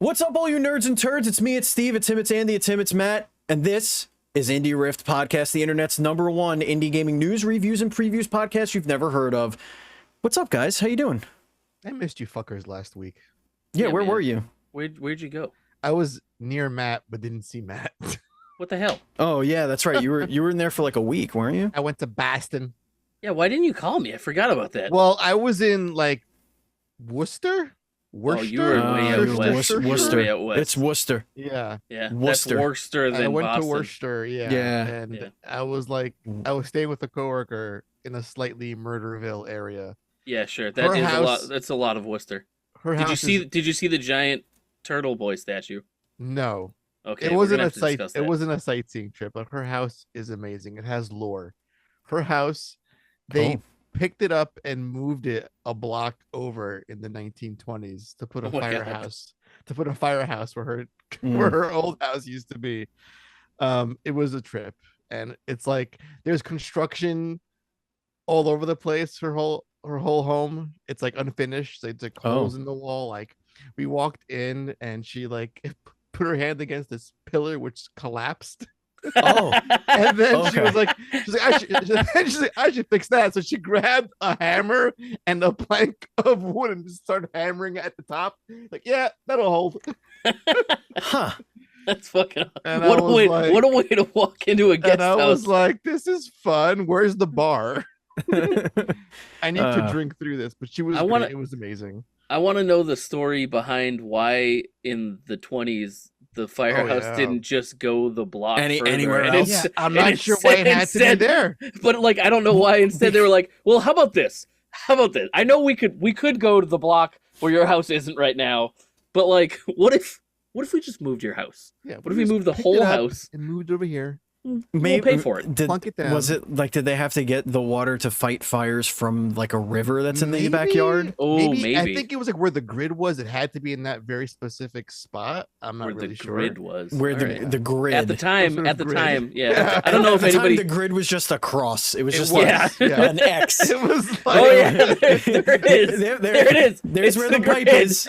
What's up, all you nerds and turds? It's me, it's Steve, it's him, it's Andy, it's him, it's Matt, and this is indieRIFT Podcast, the internet's #1 indie gaming news, reviews, and previews podcast you've never heard of. What's up, guys? How you doing? I missed you fuckers last week. Yeah, where were you? Where'd you go? I was near Matt, but didn't see Matt. What the hell? Oh, yeah, that's right. You were in there for like a week, weren't you? I went to Boston. Yeah, why didn't you call me? I forgot about that. Well, I was in like Worcester. Oh, you were way out west. Worcester. Out west. It's Worcester. Yeah. Yeah, Worcester. That's Worcester than I went Boston. to Worcester. Yeah. Yeah. And Yeah. I was staying with a coworker in a slightly Murderville area. Yeah, sure. Her That is house- a lot. That's a lot of Worcester. Her Did you house see? is- Did you see the giant turtle boy statue? No. Okay, It we're wasn't gonna a have to sight. discuss It that. wasn't a sightseeing trip, but her house is amazing. It has lore. Her house, they Oh. picked it up and moved it a block over in the 1920s to put a Oh my God. firehouse. To put a firehouse where her Mm. where her old house used to be. It was a trip, and it's like there's construction all over the place. Her whole home, it's like unfinished. So it's like holes in the wall. Like we walked in, and she like put her hand against this pillar, which collapsed. Oh, And then she Okay. was like, I should fix that. So she grabbed a hammer and a plank of wood and just started hammering at the top. Like, yeah, that'll hold. huh. That's fucking. And What I a was way! like- What a way to walk into a guest And I house. was like, this is fun. Where's the bar? I need to drink through this. But she was great. It was amazing. I want to know the story behind why in the 20s the firehouse yeah. didn't just go the block further. anywhere And else? it's- Yeah, I'm and not sure why it had to be instead- there. But like, I don't know why. Instead, they were like, "Well, how about this? How about this? I know we could go to the block where your house isn't right now, but like, what if we just moved your house? Yeah. What if we just moved the picked whole it up house? and moved over here? We'll pay for it. Plunk it down. Was it like, did they have to get the water to fight fires from like a river that's in the backyard? Oh, I maybe. think it was like where the grid was. It had to be in that very specific spot. I'm not Where really the sure. grid was. Where All right. the grid. At the time, Some sort of grid. yeah. Yeah. I don't know At if the anybody. time, the grid was just a cross. It was It just was, like yeah. an X. It was like, Oh yeah, there it is. There There it is. There's It's where the pipe grid. is.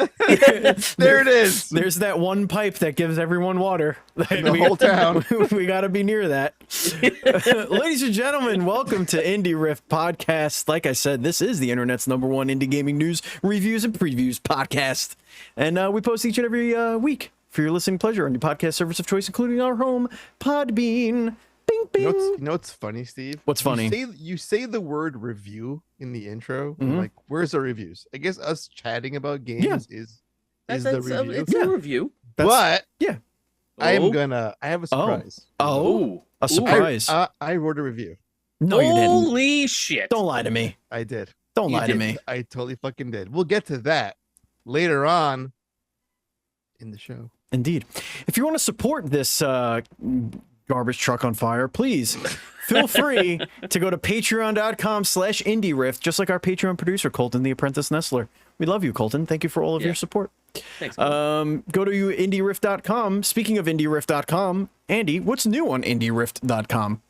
there it is. There's that one pipe that gives everyone water. The whole town. We got to be near that. Ladies and gentlemen, welcome to indieRIFT Podcast. Like I said, this is the internet's #1 indie gaming news, reviews, and previews podcast. And we post each and every week for your listening pleasure on your podcast service of choice, including our home, Podbean. Bing, bing. You know what's funny, Steve? What's funny? You say the word review in the intro. Mhm. Like, where's our reviews? I guess us chatting about games Yeah. is That's the review. It's a review. But yeah. I Oh. have a surprise. Oh, a Ooh. surprise. I wrote a review. No, you didn't. Holy shit! Don't lie to me. I did. Don't You lie to did. me. I totally fucking did. We'll get to that later on in the show. Indeed. If you want to support this garbage truck on fire, please feel free to go to patreon.com/indieRIFT, just like our Patreon producer, Colton the Apprentice Nestler. We love you, Colton. Thank you for all of your support. Thanks. Go to indieRIFT.com. Speaking of indieRIFT.com, Andy, what's new on indieRIFT.com?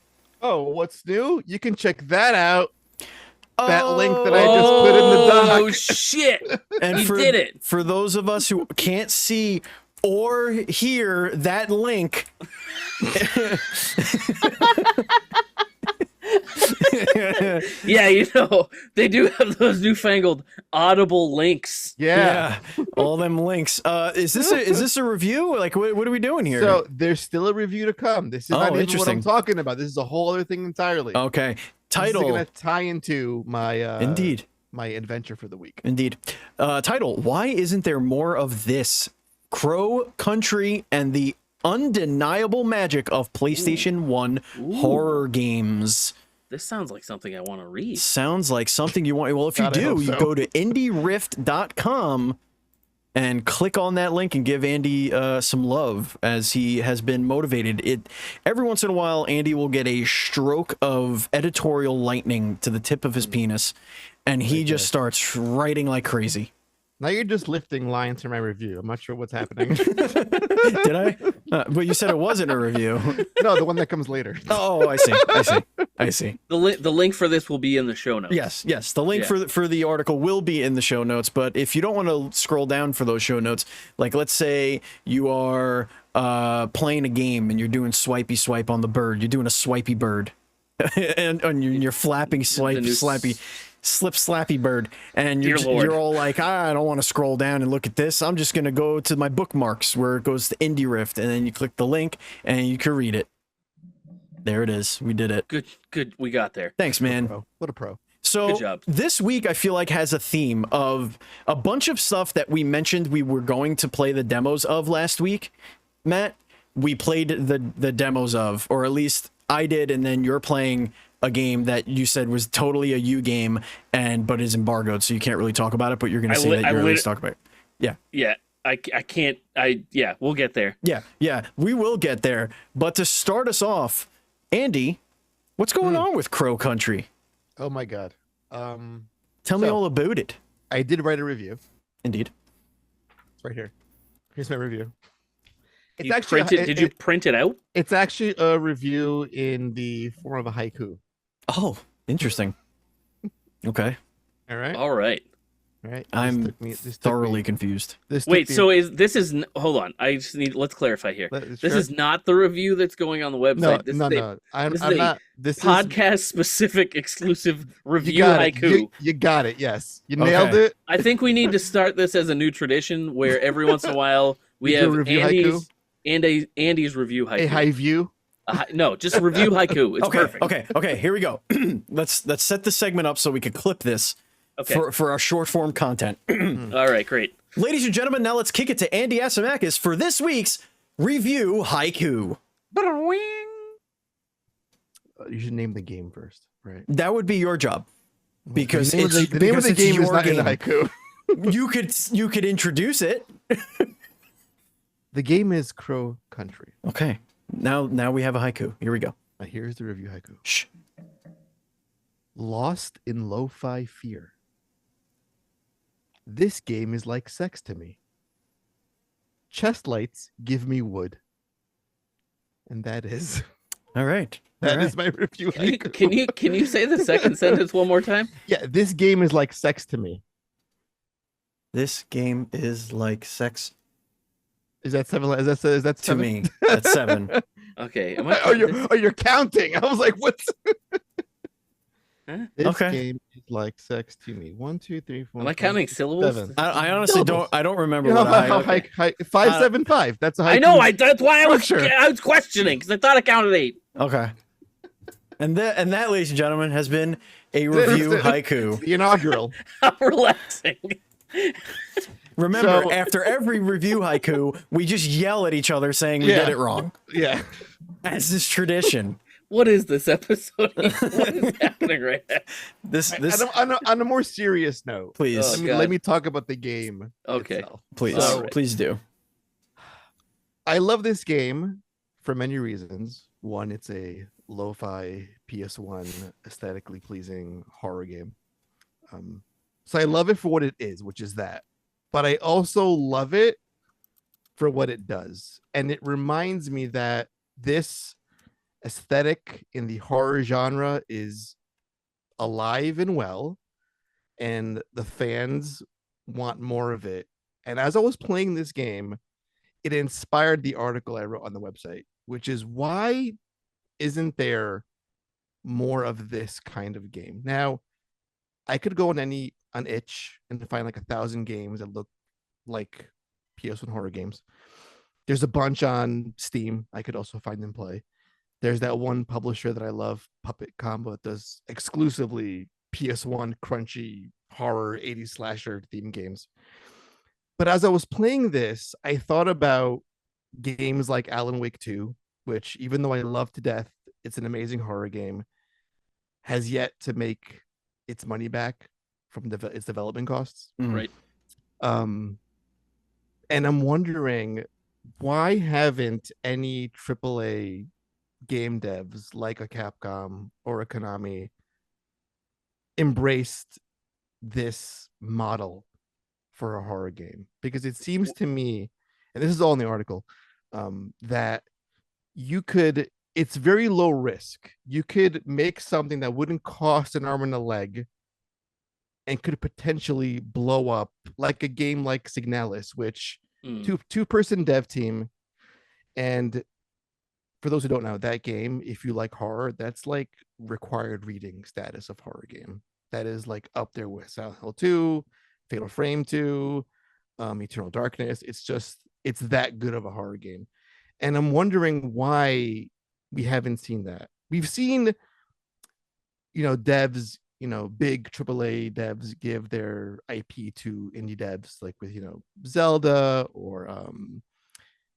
Oh, what's new? You can check that out. That link that I just put in the doc. Oh shit! And You did it. For those of us who can't see or hear that link, Yeah, you know they do have those newfangled audible links. Yeah. all them links. Is this a review? Like, what are we doing here? So there's still a review to come. This is Oh, not even what interesting. I'm talking about. This is a whole other thing entirely. Okay. This is Title. gonna tie into my Indeed. my adventure for the week. Indeed. Title. Why isn't there more of this? Crow Country and the undeniable magic of PlayStation 1 horror games. This sounds like something I want to read. Sounds like something you want. Well, if you God, I hope do, you so. go to indieRIFT.com and click on that link and give Andy some love, as he has been motivated. Every once in a while, Andy will get a stroke of editorial lightning to the tip of his penis, and he just starts writing like crazy. Now you're just lifting lines from my review. I'm not sure what's happening. Did I? But you said it wasn't a review. No, the one that comes later. Oh, I see. The link for this will be in the show notes. Yes. The link for the article will be in the show notes. But if you don't want to scroll down for those show notes, like let's say you are playing a game and you're doing swipey swipe on the bird, you're doing a swipey bird, and you're flapping slip slappy bird, and you're all like, I don't want to scroll down and look at this. I'm just gonna go to my bookmarks where it goes to indieRIFT, and then you click the link and you can read it. There it is. We did it. Good. We got there. Thanks, man. What a pro. So Good job. This week I feel like has a theme of a bunch of stuff that we mentioned we were going to play the demos of last week. Matt, we played the demos of, or at least I did, and then you're playing a game that you said was totally a you game, but is embargoed, so you can't really talk about it, but you're going to say that you're going to talk about it. Yeah. Yeah. I can't. We'll get there. Yeah. We will get there. But to start us off, Andy, what's going on with Crow Country? Oh my God. Tell me all about it. I did write a review. Indeed. It's right here. Here's my review. Did you print it out? It's actually a review in the form of a haiku. Oh, interesting. Okay. All right. All right. I'm thoroughly confused. So hold on. I just let's clarify here. This is not the review that's going on the website. No. I'm not. This is podcast specific exclusive review haiku. You got it. Yes, you nailed it. I think we need to start this as a new tradition where every once in a while we have Andy's review haiku. A high view. No, just review haiku. It's perfect. Okay. Here we go. Let's set the segment up so we can clip this. Okay. For our short form content. All right, great. Ladies and gentlemen, now let's kick it to Andy Asimakis for this week's review haiku. You should name the game first, right? That would be your job, because the name of the game is not in the haiku. you could introduce it. The game is Crow Country. Okay. Now we have a haiku. Here we go. Here's the review haiku. Shh. Lost in lo-fi fear. This game is like sex to me. Chest lights give me wood. And that is... All right. That is my review. Can you say the second sentence one more time? Yeah, this game is like sex to me. This game is like sex. Is that seven? Is that to seven? me? That's 7. Okay. You're counting. I was like, what's... Huh? This game is like sex to me. 1, 2, 3, 4. Am I counting syllables? 7. I honestly don't. I don't remember what a 575. That's a high. I know. That's why I was questioning, because I thought I counted 8. Okay. And that, ladies and gentlemen, has been a review haiku. The inaugural. I'm relaxing. Remember, after every review haiku, we just yell at each other saying we did it wrong. Yeah. As is tradition. What is this episode? What is happening right now? This on a more serious note, please let me talk about the game. Okay, itself. Please do. I love this game for many reasons. One, it's a lo-fi PS1 aesthetically pleasing horror game. So I love it for what it is, which is that. But I also love it for what it does, and it reminds me that this aesthetic in the horror genre is alive and well, and the fans want more of it. And as I was playing this game, it inspired the article I wrote on the website, which is, why isn't there more of this kind of game? Now, I could go on itch and find like 1,000 games that look like PS1 horror games. There's a bunch on Steam. I could also find them play. There's that one publisher that I love, Puppet Combo, that does exclusively PS1 crunchy horror 80s slasher theme games. But as I was playing this, I thought about games like Alan Wake 2, which, even though I love to death, it's an amazing horror game, has yet to make its money back from its development costs. Right. And I'm wondering, why haven't any AAA game devs like a Capcom or a Konami embraced this model for a horror game? Because it seems to me, and this is all in the article, that you could, it's very low risk. You could make something that wouldn't cost an arm and a leg and could potentially blow up, like a game like Signalis, which two-person dev team. And for those who don't know, that game, if you like horror, that's like required reading status of horror game. That is like up there with Silent Hill 2, Fatal Frame 2, Eternal Darkness. It's that good of a horror game. And I'm wondering why we haven't seen that. We've seen, devs, big AAA devs give their IP to indie devs, like with, Zelda or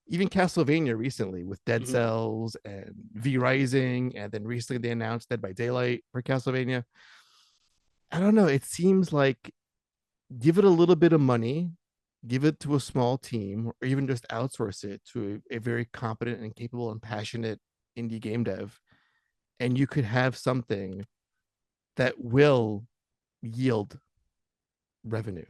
even Castlevania recently with Dead Cells and V Rising. And then recently they announced Dead by Daylight for Castlevania. I don't know. It seems like give it a little bit of money, give it to a small team, or even just outsource it to a very competent and capable and passionate indie game dev. And you could have something that will yield revenue.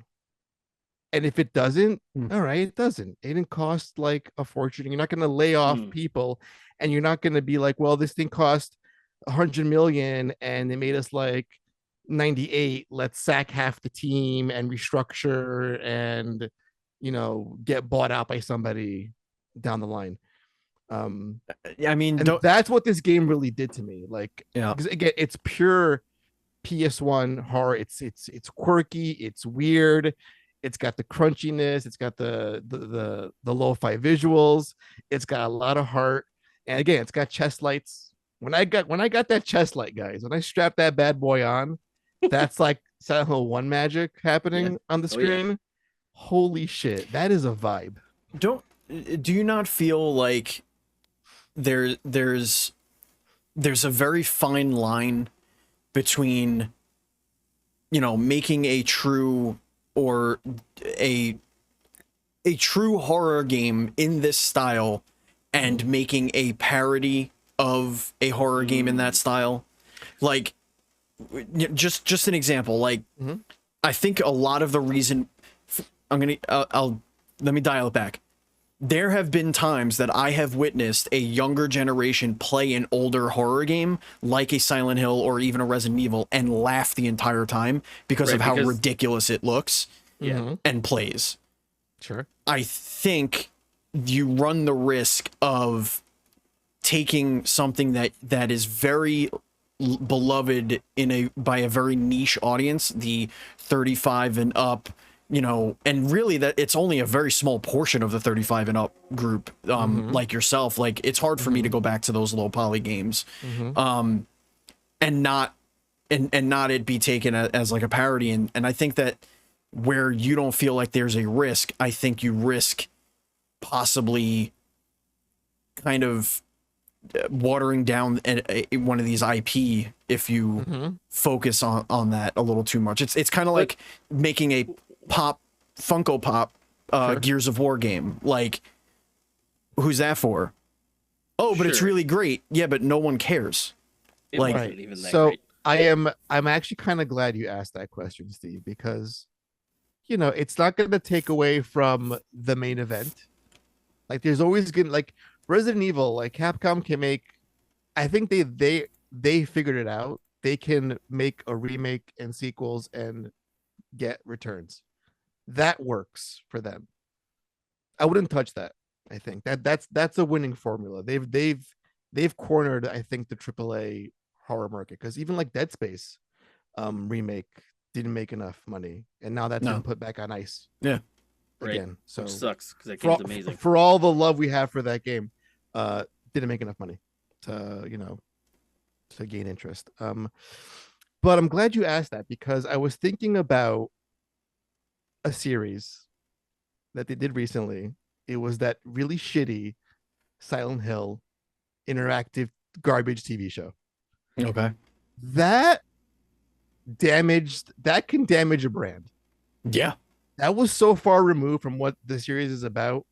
And if it doesn't, all right, it doesn't. It didn't cost like a fortune. You're not going to lay off people, and you're not going to be like, well, this thing cost 100 million and they made us like 98. Let's sack half the team and restructure and, get bought out by somebody down the line. I mean, that's what this game really did to me. Like, because again, it's pure PS1 horror. It's quirky. It's weird. It's got the crunchiness. It's got the lo-fi visuals. It's got a lot of heart. And again, it's got chest lights. When I got that chest light, guys, when I strapped that bad boy on, that's like Silent Hill 1 magic happening on the screen. Yeah. Holy shit, that is a vibe. Do you not feel like there's a very fine line between, making a true or a true horror game in this style and making a parody of a horror game in that style? Like, just an example, like, I think a lot of the reason let me dial it back. There have been times that I have witnessed a younger generation play an older horror game like a Silent Hill or even a Resident Evil and laugh the entire time because of how ridiculous it looks and plays. Sure. I think you run the risk of taking something that is very beloved by a very niche audience, the 35 and up, and really that it's only a very small portion of the 35 and up group, like yourself. Like, it's hard for me to go back to those low poly games, and not it be taken as like a parody. And I think that where you don't feel like there's a risk, I think you risk possibly kind of watering down one of these IP if you focus on that a little too much. It's kind of like making a Funko Pop Gears of War game. Like, who's that for? Oh, but it's really great. Yeah, but no one cares. It wasn't even that so great. I'm actually kind of glad you asked that question, Steve, because it's not going to take away from the main event. Like, there's always going to, like, Resident Evil, like, Capcom can make, I think they figured it out. They can make a remake and sequels and get returns. That works for them. I wouldn't touch that. I think that's a winning formula. They've cornered, I think, the AAA horror market, because even like Dead Space remake didn't make enough money, and now that's been put back on ice. Yeah. Again, right. so which sucks because that game's amazing. For all the love we have for that game, didn't make enough money to to gain interest. But I'm glad you asked that, because I was thinking about a series that they did recently. It was that really shitty Silent Hill interactive garbage TV show. Okay. That can damage a brand. Yeah. That was so far removed from what the series is about.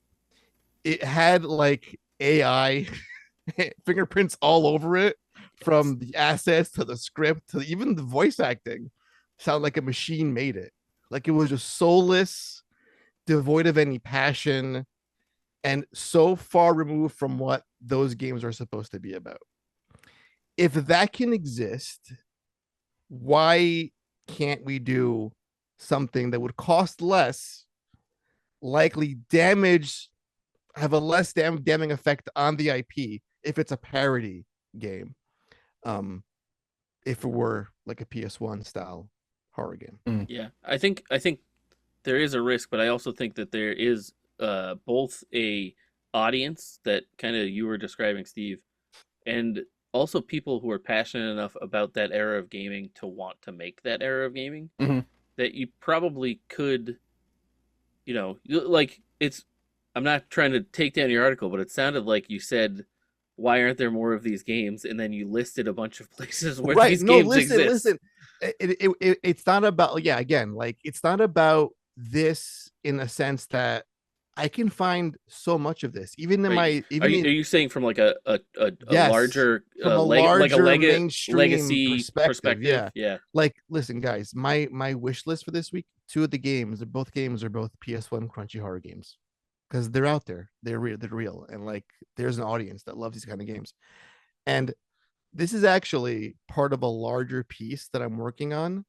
It had like AI fingerprints all over it, from the assets to the script to even the voice acting. Sound like a machine made it. Like, it was just soulless, devoid of any passion. and so far removed from what those games are supposed to be about. If that can exist, why can't we do something that would cost less, likely have a less damning effect on the IP if it's a parody game? If it were like a PS1 style horror game. Yeah, I think there is a risk, but I also think that there is both a audience that kind of you were describing, Steve, and also people who are passionate enough about that era of gaming to want to make that era of gaming that you probably could, like I'm not trying to take down your article, but it sounded like you said, why aren't there more of these games? And then you listed a bunch of places where these games exist. Listen, it's not about, again, like it's not about this in a sense that I can find so much of this, even in my. Are you saying from like a yes, larger, from a larger mainstream legacy perspective? Yeah. Like, listen, guys, my wish list for this week, both games are both PS1 crunchy horror games, because they're out there, they're real, and like there's an audience that loves these kind of games, and this is actually part of a larger piece that I'm working on,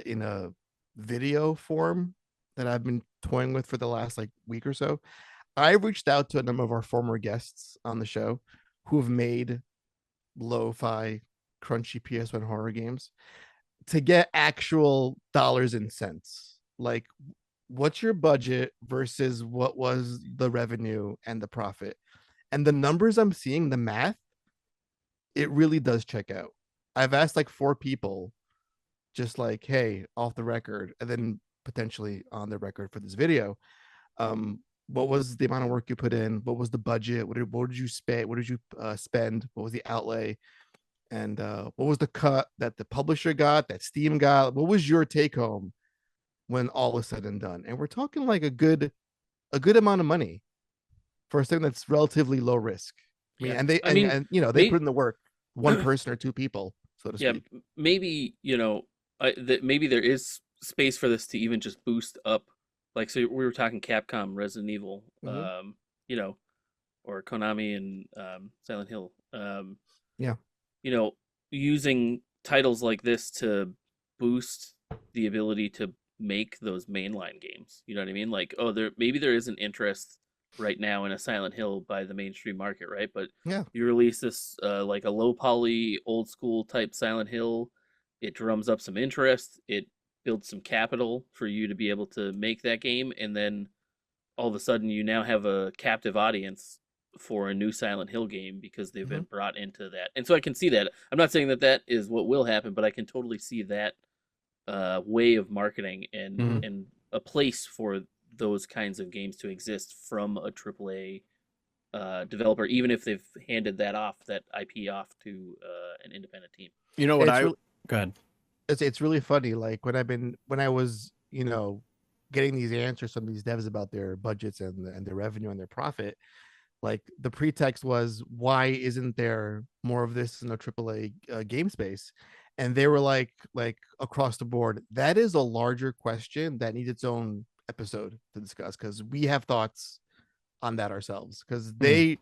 in a video form that I've been toying with for the last like week or so. I reached out to a number of our former guests on the show who have made lo-fi crunchy PS1 horror games to get actual dollars and cents. Like, what's your budget versus what was the revenue and the profit? And the numbers I'm seeing, the math, it really does check out. I've asked like 4 people, just like, hey, off the record, and then potentially on the record for this video, what was the amount of work you put in? What was the budget? What did you spend? What did you spend? What was the outlay? And what was the cut that the publisher got, that Steam got? What was your take home when all is said and done? And we're talking like a good amount of money for something that's relatively low risk. I mean, they put in the work, one person or 2 people, so to speak. Yeah, maybe maybe there is space for this to even just boost up, like, so we were talking Capcom, Resident Evil, or Konami and Silent Hill, using titles like this to boost the ability to make those mainline games. You know what I mean? Like, maybe there is an interest right now in a Silent Hill by the mainstream market, right? But you release this like a low poly, old school type Silent Hill, it drums up some interest, it builds some capital for you to be able to make that game, and then all of a sudden you now have a captive audience for a new Silent Hill game because they've been brought into that. And so I can see that. I'm not saying that is what will happen, but I can totally see that way of marketing and a place for those kinds of games to exist from a AAA developer, even if they've handed that IP off to an independent team. You know what go ahead. It's really funny. Like when I was, getting these answers from these devs about their budgets and their revenue and their profit, like the pretext was, why isn't there more of this in the AAA game space? And they were like across the board, that is a larger question that needs its own episode to discuss, because we have thoughts on that ourselves, because they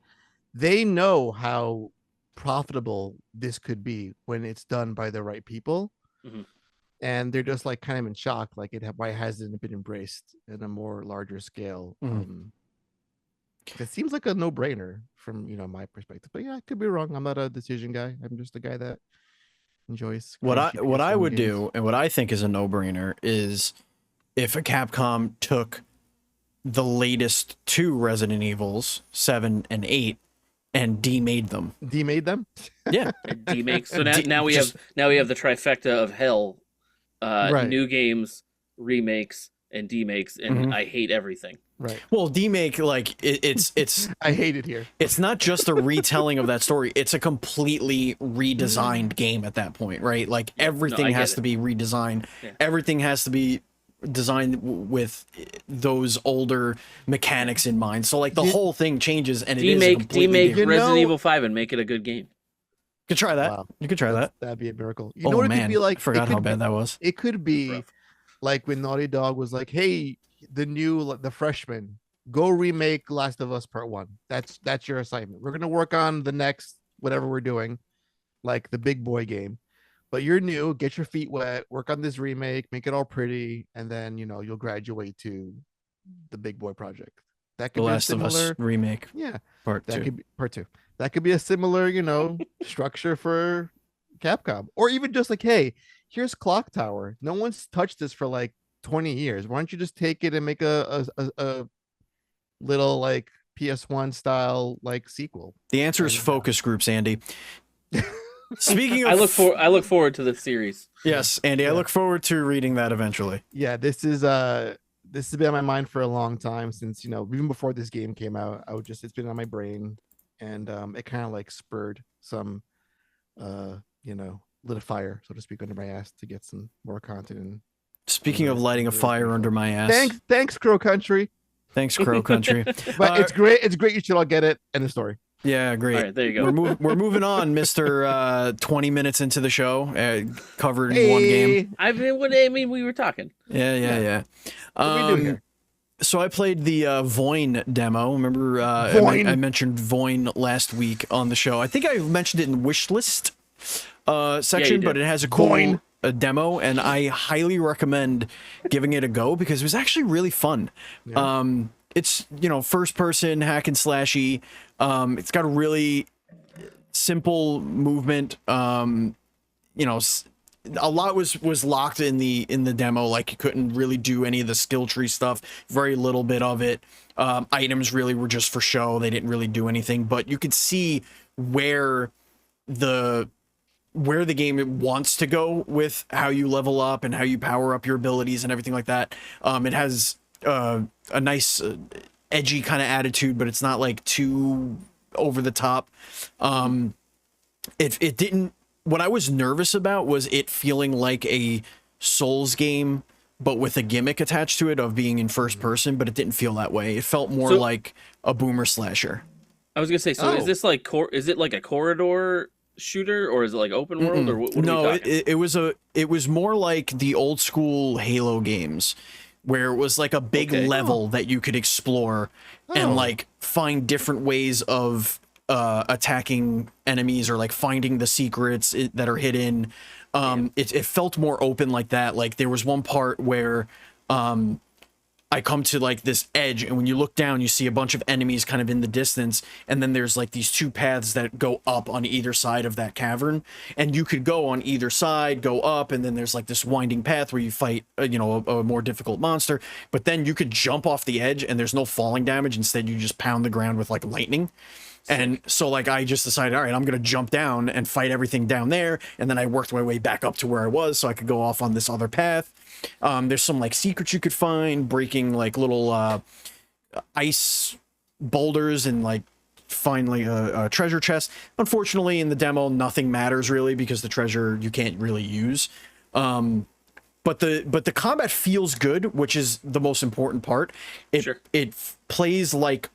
know how profitable this could be when it's done by the right people. And they're just like kind of in shock, like why hasn't it been embraced in a more larger scale? It seems like a no-brainer from my perspective, but I could be wrong. I'm not a decision guy. I'm just a guy that enjoys what I would do, and what I think is a no-brainer, is if a Capcom took the latest 2 Resident Evils, 7 and 8, and demade them. Demade them? Yeah. Demake. So now we have the trifecta of hell. Right. New games, remakes, and demakes, and I hate everything. Right. Well, demake, like it's I hate it here. It's not just a retelling of that story, it's a completely redesigned game at that point, right? Like everything has to be redesigned. Yeah. Everything has to be designed with those older mechanics in mind. So like the whole thing changes, and demake Resident Evil 5 and make it a good game. You could try that. Wow. You could try that. That'd be a miracle. You know what it could be like? I forgot how bad that was. It could be like when Naughty Dog was like, hey, the Freshman, go remake Last of Us Part 1. That's your assignment. We're gonna work on the next whatever we're doing, like the big boy game. But you're new, get your feet wet, work on this remake, make it all pretty, and then you'll graduate to the big boy project. That The could be a Last of Us similar, remake yeah. part That 2. could be part 2. That could be a similar, structure for Capcom, or even just like, hey, here's Clock Tower. No one's touched this for like 20 years. Why don't you just take it and make a little like PS1 style like sequel? The answer is And, focus groups, Andy. Speaking of, I look forward to the series. yes, Andy, I Yeah. look forward to reading that eventually. yeah, this has been on my mind for a long time, since even before this game came out. It's been on my brain, and it kind of like spurred some lit a fire, so to speak, under my ass to get some more content. And Speaking of lighting a fire under my ass, thanks Crow Country. thanks, Crow Country. But it's great. It's great. You should all get it. End of story. Yeah, great. All right, there you go. We're moving on, Mister. 20 minutes into the show, covered in one game. We were talking. Yeah. What are we doing here? So I played the VOIN demo. Remember, VOIN. I mentioned VOIN last week on the show. I think I mentioned it in Wishlist section, did. but it has a cool VOIN. demo, and I highly recommend giving it a go because it was actually really fun. Yeah. It's first person hack and slashy. It's got a really simple movement. A lot was locked in the demo, like you couldn't really do any of the skill tree stuff, very little bit of it. Items really were just for show. They didn't really do anything, but you could see where the game wants to go with how you level up and how you power up your abilities and everything like that. It has a nice edgy kind of attitude, but it's not like too over the top. It didn't. What I was nervous about was it feeling like a Souls game, but with a gimmick attached to it of being in first person, but it didn't feel that way. It felt more like a boomer slasher. I was gonna say, so is this like is it like a corridor shooter, or is it like open world, or what are we talking? It was more like the old school Halo games, where it was like a big level that you could explore and like find different ways of attacking enemies, or like finding the secrets that are hidden. It felt more open like that. Like there was one part where I come to like this edge, and when you look down, you see a bunch of enemies kind of in the distance, and then there's like these two paths that go up on either side of that cavern, and you could go on either side, go up, and then there's like this winding path where you fight a more difficult monster, but then you could jump off the edge and there's no falling damage. Instead, you just pound the ground with like lightning. And so like I just decided, all right, I'm gonna jump down and fight everything down there, and then I worked my way back up to where I was so I could go off on this other path. There's some like secrets you could find, breaking like little ice boulders, and like find like a treasure chest. Unfortunately, in the demo, nothing matters really because the treasure you can't really use. But the combat feels good, which is the most important part. It plays like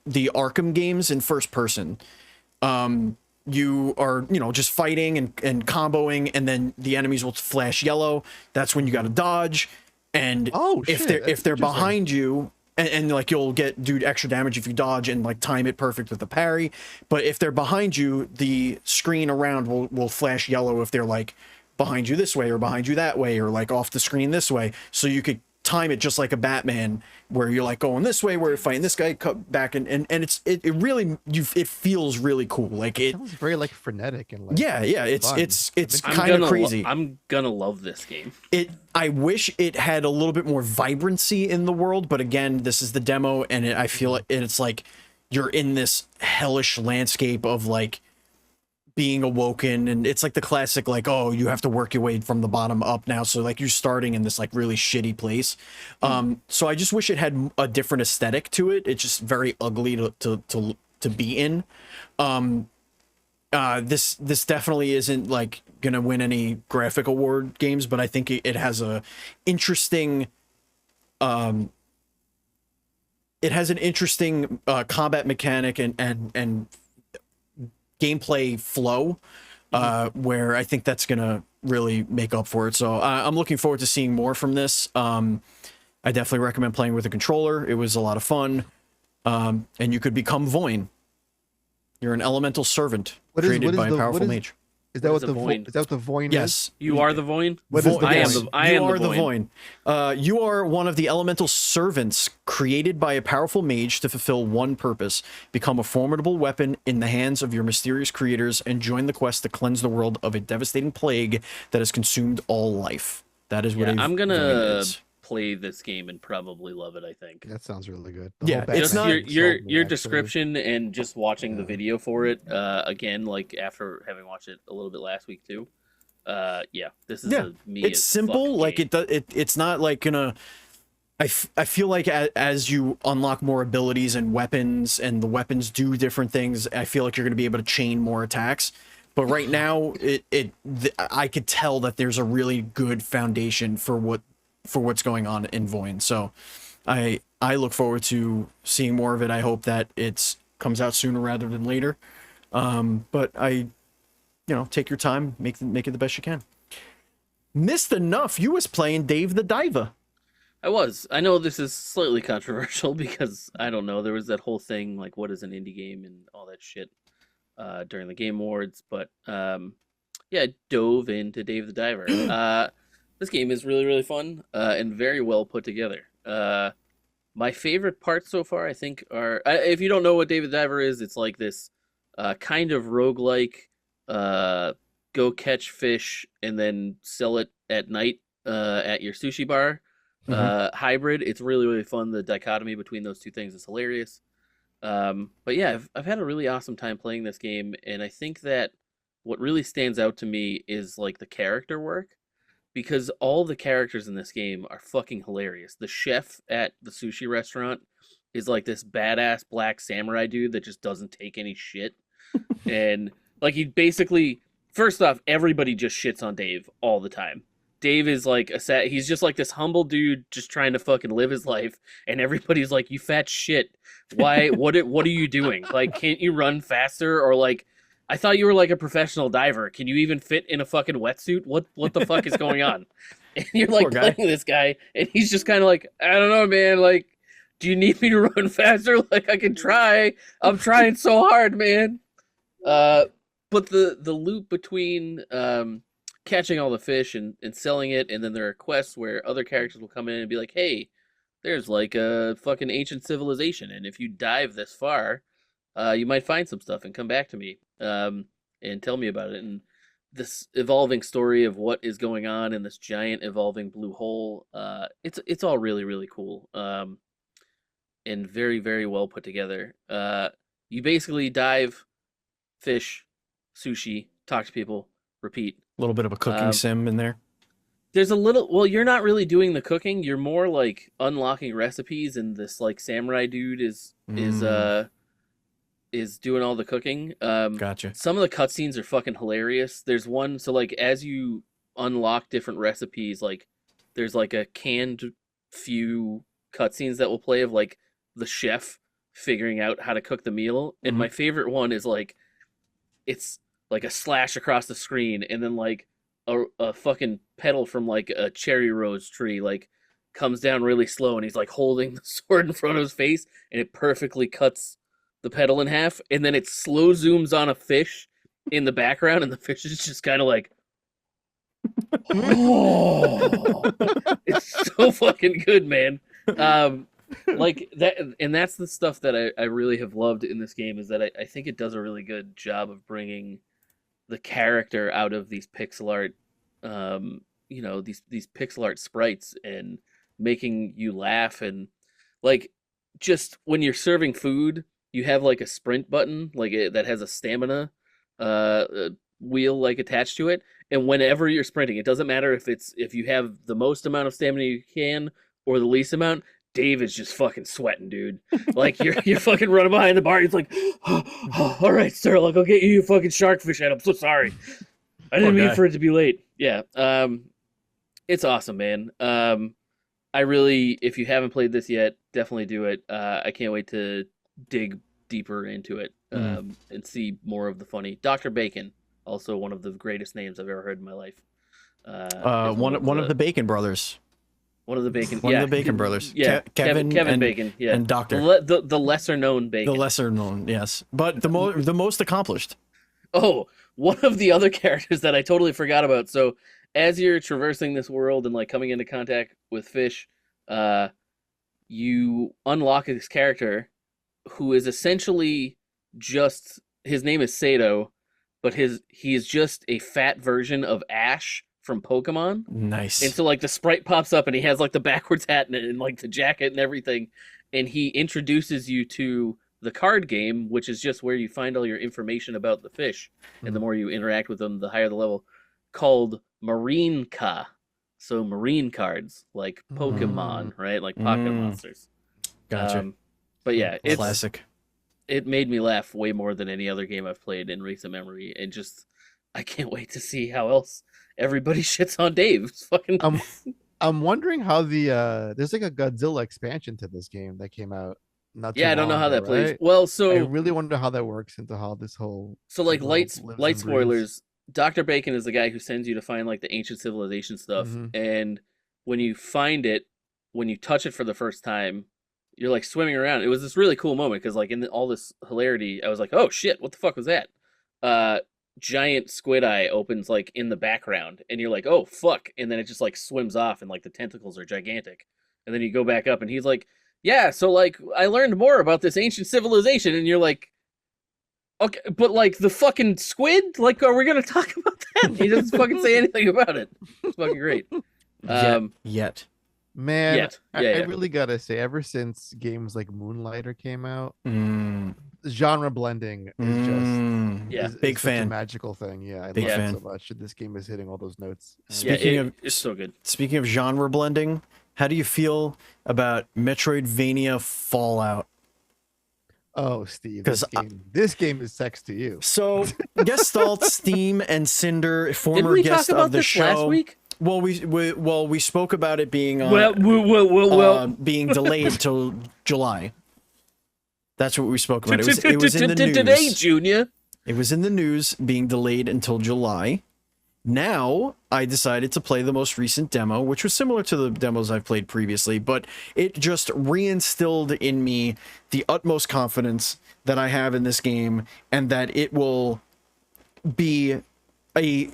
the Arkham games in first person. You are, just fighting and comboing, and then the enemies will flash yellow. That's when you got to dodge. And if they're behind you, and like you'll do extra damage if you dodge and like time it perfect with the parry. But if they're behind you, the screen around will flash yellow if they're like behind you this way or behind you that way, or like off the screen this way. So you could time it just like a Batman, where you're like going this way, where you're fighting this guy, cut back, and it really it feels really cool. Like it sounds very like frenetic and like it's kind of crazy. I'm gonna love this game. I wish it had a little bit more vibrancy in the world, but again, this is the demo, and I feel like it's like you're in this hellish landscape of like being awoken, and it's like the classic like, oh, you have to work your way from the bottom up now, so like you're starting in this like really shitty place. So I just wish it had a different aesthetic to it. It's just very ugly to be in. This definitely isn't like gonna win any graphic award games, but I think it has a interesting combat mechanic and gameplay flow, where I think that's gonna really make up for it. So I'm looking forward to seeing more from this. I I definitely recommend playing with a controller. It was a lot of fun. And you could become VOIN. You're an elemental servant created by a powerful mage. Is that what a the VOIN? Is that what the VOIN is? Yes. You are the VOIN? What is the I am VOIN? the I You am are the the VOIN. VOIN. You are one of the elemental servants created by a powerful mage to fulfill one purpose: become a formidable weapon in the hands of your mysterious creators and join the quest to cleanse the world of a devastating plague that has consumed all life. That is what Yeah, I'm VOIN gonna is. play this game and probably love it, I think. That sounds really good. Yeah, whole it's Just not- background your sold me, your actually. description and just watching the Yeah. video for it again, like after having watched it a little bit last week too. Yeah, this is Yeah, a me it's as simple. fuck Like game. it's not like gonna. I feel like as you unlock more abilities and weapons, and the weapons do different things, I feel like you're gonna be able to chain more attacks. But right now, I could tell that there's a really good foundation for what's going on in VOIN. So, I look forward to seeing more of it. I hope that it comes out sooner rather than later. But take your time, make it the best you can. Missed Enough, you was playing Dave the Diver. I was. I know this is slightly controversial because I don't know. There was that whole thing like, what is an indie game and all that shit during the Game Awards. But yeah, I dove into Dave the Diver. This game is really, really fun and very well put together. My favorite parts so far, I think, are if you don't know what Dave the Diver is, it's like this kind of roguelike go catch fish and then sell it at night at your sushi bar hybrid. It's really, really fun. The dichotomy between those two things is hilarious. But yeah, I've had a really awesome time playing this game, and I think that what really stands out to me is like the character work, because all the characters in this game are fucking hilarious. The chef at the sushi restaurant is like this badass black samurai dude that just doesn't take any shit. And like he basically, first off, everybody just shits on Dave all the time. Dave is like he's just like this humble dude just trying to fucking live his life, and everybody's like, "You fat shit. Why what are you doing? Like, can't you run faster?" Or like, "I thought you were like a professional diver. Can you even fit in a fucking wetsuit? What the fuck is going on?" And you're like playing this guy, and he's just kind of like, "I don't know, man. Like, do you need me to run faster? Like, I can try. I'm trying so hard, man." But the loop between catching all the fish and selling it, and then there are quests where other characters will come in and be like, "Hey, there's like a fucking ancient civilization, and if you dive this far, you might find some stuff and come back to me and tell me about it." And this evolving story of what is going on in this giant evolving blue hole, it's all really, really cool and very, very well put together. You basically dive, fish, sushi, talk to people, repeat. A little bit of a cooking sim in there. There's a little, well, you're not really doing the cooking. You're more like unlocking recipes, and this like samurai dude is doing all the cooking. Gotcha. Some of the cutscenes are fucking hilarious. There's one, so like as you unlock different recipes, like there's like a canned few cutscenes that will play of like the chef figuring out how to cook the meal. And my favorite one is like, it's like a slash across the screen, and then like a fucking petal from like a cherry rose tree like comes down really slow, and he's like holding the sword in front of his face, and it perfectly cuts the petal in half, and then it slow zooms on a fish in the background, and the fish is just kind of like, oh, it's so fucking good, man. Like that, and that's the stuff that I really have loved in this game, is that I think it does a really good job of bringing the character out of these pixel art, these pixel art sprites, and making you laugh. And like, just when you're serving food, you have like a sprint button that has a stamina wheel like attached to it, and whenever you're sprinting, it doesn't matter if you have the most amount of stamina you can or the least amount. Dave is just fucking sweating, dude. Like you're fucking running behind the bar. He's like, oh, "All right, sir. Like, I'll get you a fucking sharkfish head. I'm so sorry. I didn't mean for it to be late." Yeah. It's awesome, man. I really, if you haven't played this yet, definitely do it. I can't wait to dig deeper into it and see more of the funny. Dr. Bacon, also one of the greatest names I've ever heard in my life. One of the Bacon brothers. One of the Bacon. One yeah. of the Bacon brothers. Yeah. Kevin and, Bacon. Yeah. and Doctor. The lesser known Bacon. The lesser known, yes, but the most accomplished. Oh, one of the other characters that I totally forgot about. So as you're traversing this world and like coming into contact with fish, you unlock this character who is essentially just, his name is Sato, but he is just a fat version of Ash from Pokemon. Nice. And so like the sprite pops up and he has like the backwards hat and like the jacket and everything, and he introduces you to the card game, which is just where you find all your information about the fish, and the more you interact with them, the higher the level, called Marine Ka. So marine cards, like Pokemon, right? Like pocket monsters. Gotcha. But yeah, it's classic. It made me laugh way more than any other game I've played in recent memory, and just I can't wait to see how else everybody shits on Dave. It's fucking. I'm wondering how there's like a Godzilla expansion to this game that came out. I don't know how that plays. Right? Well, so I really wonder how that works into how this whole. So like light breathes. spoilers. Dr. Bacon is the guy who sends you to find like the ancient civilization stuff, and when you find it, when you touch it for the first time, you're like swimming around. It was this really cool moment because like in all this hilarity, I was like, oh shit, what the fuck was that? Giant squid eye opens like in the background, and you're like, oh fuck, and then it just like swims off, and like the tentacles are gigantic, and then you go back up, and he's like, yeah, so like I learned more about this ancient civilization, and you're like, okay, but like the fucking squid, like, are we gonna talk about that? He doesn't fucking say anything about it. It's fucking great. Yet. Man, I really gotta say, ever since games like Moonlighter came out, genre blending is just big fan. Such a magical thing. Yeah, I Big love fan. it so much. This game is hitting all those notes. It's so good. Speaking of genre blending, how do you feel about Metroidvania Fallout? Oh, Steve, 'Cause this game is sex to you. So Gestalt, Steam, and Cinder, former Didn't we guest talk about of the this show. last week? Well, we spoke about it being being delayed till July. That's what we spoke about. It was in the news today, Junior. It was in the news being delayed until July. Now I decided to play the most recent demo, which was similar to the demos I've played previously, but it just reinstilled in me the utmost confidence that I have in this game, and that it will be a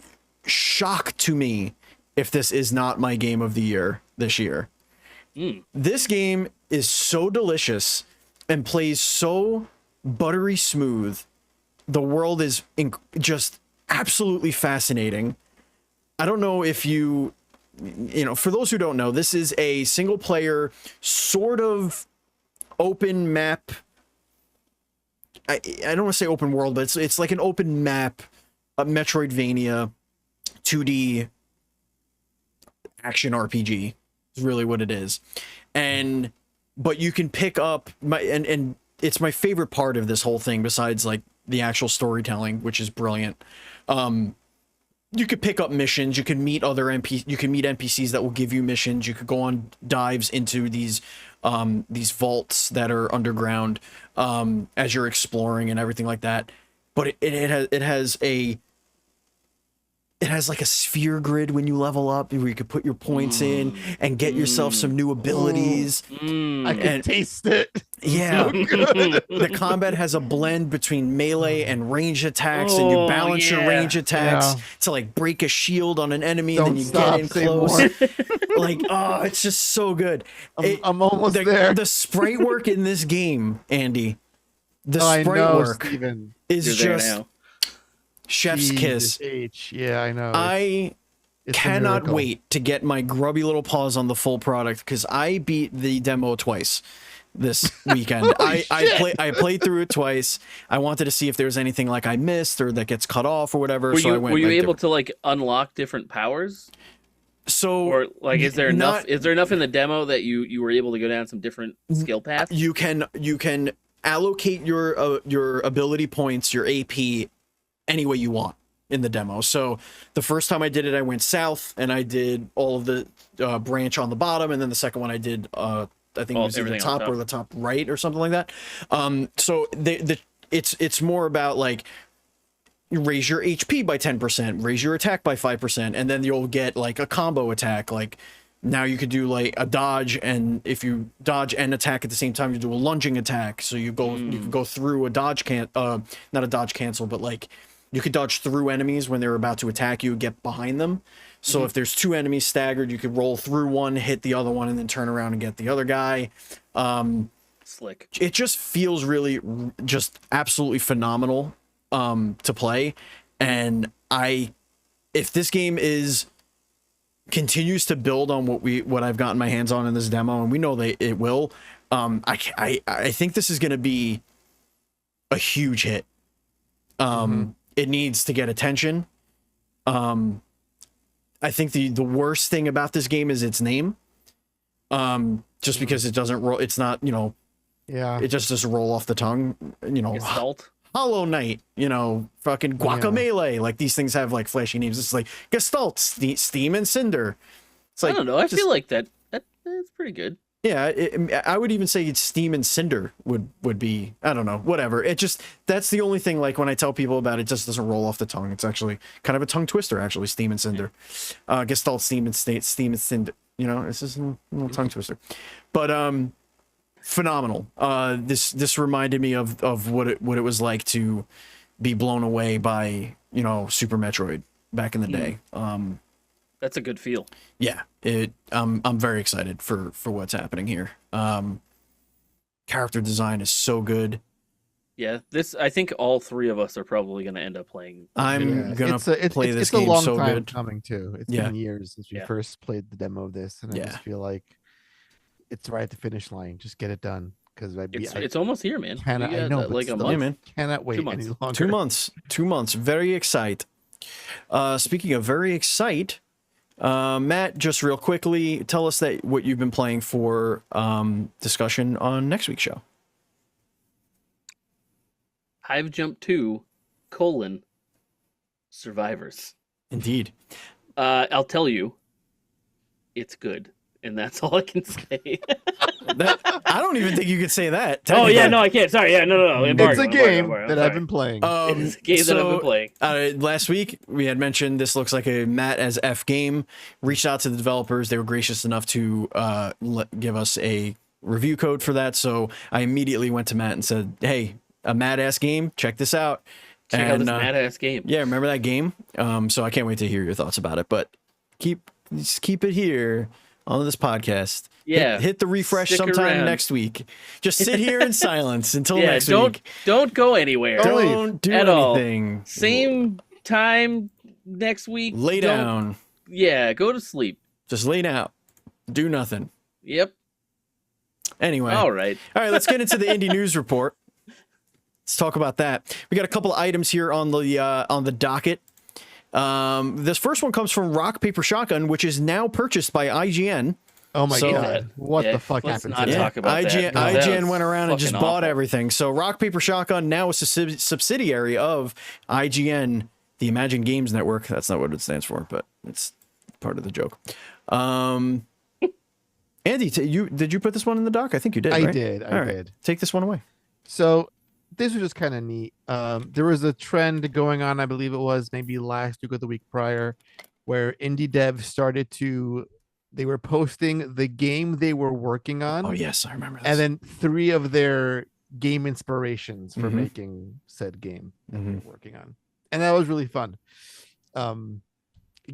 shock to me if this is not my game of the year this year. This game is so delicious and plays so buttery smooth. The world is just absolutely fascinating. I don't know if you know, for those who don't know, this is a single player sort of open map. I don't want to say open world, but it's like an open map, a Metroidvania 2D action RPG is really what it is. But you can pick up and it's my favorite part of this whole thing, besides like the actual storytelling, which is brilliant. You could pick up missions, you can meet other NPCs that will give you missions, you could go on dives into these vaults that are underground as you're exploring and everything like that. But it has like a sphere grid when you level up, where you could put your points in and get yourself some new abilities. I can taste it. Yeah. So good. The combat has a blend between melee and range attacks, and you balance your range attacks to like break a shield on an enemy, and then you get in close. Like, oh, it's just so good. I'm almost there. The sprite work in this game, Andy, sprite work Steven. is just chef's kiss. Yeah, I know. I cannot wait to get my grubby little paws on the full product, because I beat the demo twice this weekend. I played through it twice. I wanted to see if there was anything like I missed or that gets cut off or whatever. Were you able to like unlock different powers? So, or like, is there enough in the demo that you were able to go down some different skill paths? You can allocate your ability points, your AP, any way you want in the demo. So the first time I did it, I went south and I did all of the branch on the bottom, and then the second one I did I think it was either the top or the top right or something like that. So it's more about like, you raise your HP by 10%, raise your attack by 5%, and then you'll get like a combo attack, like now you could do like a dodge, and if you dodge and attack at the same time, you do a lunging attack. So you can go through a dodge not a dodge cancel, but like you could dodge through enemies when they're about to attack you, get behind them. So if there's two enemies staggered, you could roll through one, hit the other one, and then turn around and get the other guy. Slick. It just feels really just absolutely phenomenal to play. And if this game continues to build on what I've gotten my hands on in this demo, and we know it will, I think this is going to be a huge hit. It needs to get attention. I think the worst thing about this game is its name. Just because it doesn't roll, it's not, it just doesn't roll off the tongue, Gestalt. Hollow Knight, fucking Guacamelee. Like these things have like flashy names. It's like Gestalt, Steam, and Cinder. It's like, I don't know. I feel like that's pretty good. Yeah, I would even say Steam and Cinder would be, I don't know, whatever. That's the only thing, like when I tell people about it, just doesn't roll off the tongue. It's actually kind of a tongue twister, actually, Steam and Cinder. Gestalt, Steam and Cinder. It's just a little tongue twister. But phenomenal. This reminded me of what it was like to be blown away by, Super Metroid back in the day. That's a good feel. Yeah, I'm very excited for what's happening here. Character design is so good. Yeah, I think all three of us are probably going to end up playing. I'm gonna play this it's game a long so time good. coming too. It's been years since we first played the demo of this, and I just feel like it's right at the finish line. Just get it done, because it's almost here, man. I know, like a still, month. man. Cannot wait 2 months. any longer. 2 months. Very excited. Speaking of very excited, Matt, just real quickly, tell us what you've been playing for discussion on next week's show. Hive Jump 2, Survivors. Indeed. I'll tell you, it's good. And that's all I can say. I don't even think you could say that. Oh, yeah, no, I can't. Sorry, yeah, no. It's a game that I've been playing. It's a game that I've been playing. Last week, we had mentioned this looks like a Matt as F game. Reached out to the developers. They were gracious enough to give us a review code for that. So I immediately went to Matt and said, hey, a Matt ass game. Check this out. Check out this Matt ass game. Yeah, remember that game? So I can't wait to hear your thoughts about it. But just keep it here on this podcast. Yeah, hit the refresh sometime next week. Just sit here in silence until next week. Don't go anywhere. Don't do at anything. All. Same time next week. Lay down. Yeah, go to sleep. Just lay down. Do nothing. Yep. Anyway. All right. Let's get into the indie news report. Let's talk about that. We got a couple of items here on the docket. This first one comes from Rock Paper Shotgun, which is now purchased by IGN. Oh my god! What the fuck happened? Let's not talk about IGN, that. IGN went around and just bought awful. everything. So Rock Paper Shotgun now is a subsidiary of IGN, the Imagine Games Network. That's not what it stands for, but it's part of the joke. Andy, did you put this one in the doc? I think you did. I right? did. I did. Take this one away. So this was just kind of neat. There was a trend going on, I believe it was maybe last week or the week prior, where indie devs they were posting the game they were working on. Oh yes, I remember this. And then 3 of their game inspirations for making said game that they were working on. And that was really fun. Give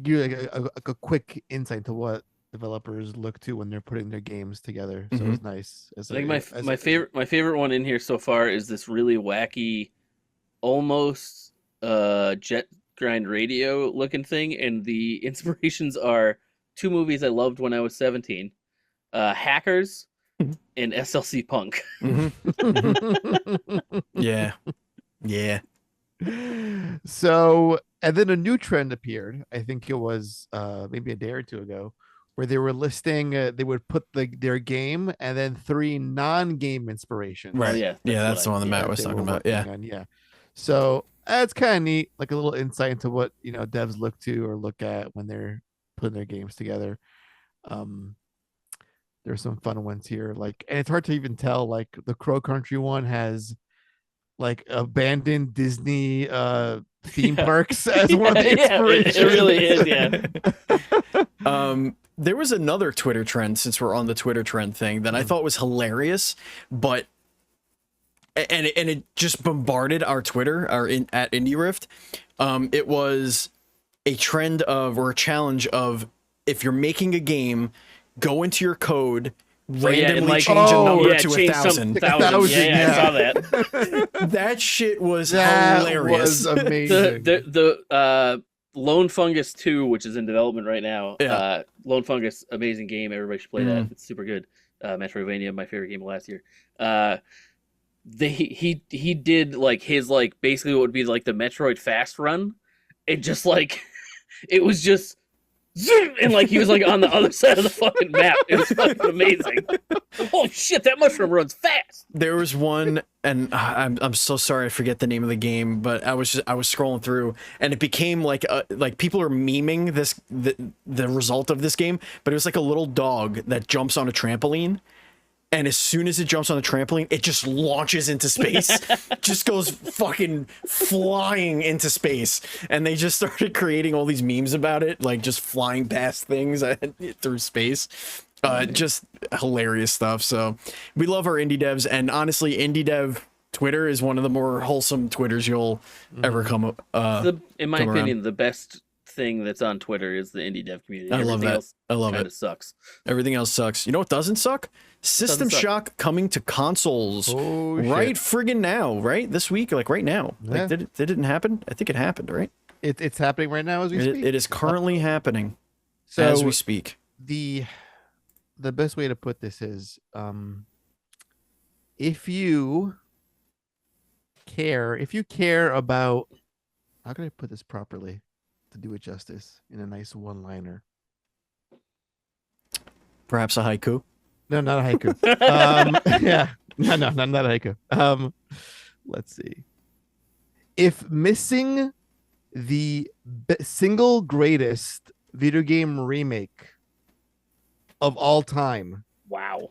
you a quick insight to what developers look to when they're putting their games together. So it's nice. I think my favorite one in here so far is this really wacky, almost jet grind radio looking thing, and the inspirations are 2 movies I loved when I was 17, Hackers and SLC Punk. Yeah. So, and then a new trend appeared. I think it was maybe a day or 2 ago, where they were listing. They would put their game and then 3 non-game inspirations. Right. Yeah, That's the one that Matt was talking about. Yeah. So that's kind of neat, like a little insight into what devs look to or look at when they're putting their games together. There's some fun ones here, like, and it's hard to even tell. Like the Crow Country one has like abandoned Disney theme parks as one of the inspirations. It really is. Yeah. There was another Twitter trend, since we're on the Twitter trend thing, that I thought was hilarious, but it just bombarded our Twitter at indieRIFT. It was a trend or a challenge of, if you're making a game, go into your code, randomly change a number to 1,000. Yeah, I saw that. That shit was hilarious. Was amazing. The Lone Fungus 2, which is in development right now. Yeah. Lone Fungus, amazing game. Everybody should play that. It's super good. Metroidvania, my favorite game of last year. He did like his basically what would be like the Metroid fast run. It just it was just zoom, and he was on the other side of the fucking map. It was fucking amazing. Holy shit, that mushroom runs fast. There was one, and I'm so sorry I forget the name of the game, but I was scrolling through, and it became like people are memeing the result of this game, but it was like a little dog that jumps on a trampoline. And as soon as it jumps on the trampoline, it just launches into space, just goes fucking flying into space. And they just started creating all these memes about it, just flying past things through space. Just hilarious stuff. So we love our indie devs. And honestly, indie dev Twitter is one of the more wholesome Twitters you'll ever come. In my opinion, the best thing that's on Twitter is the indie dev community. I love that. I love it. Sucks. Everything else sucks. You know what doesn't suck? System Shock coming to consoles right friggin' now, right? This week, right now. Yeah. Did it didn't happen? I think it happened, right? It's happening right now as we speak. It is currently happening so as we speak. The best way to put this is if you care about, how can I put this properly to do it justice in a nice one-liner? Perhaps a haiku. No, not a haiku. Yeah, no, not a haiku. Let's see. If missing the single greatest video game remake of all time, wow,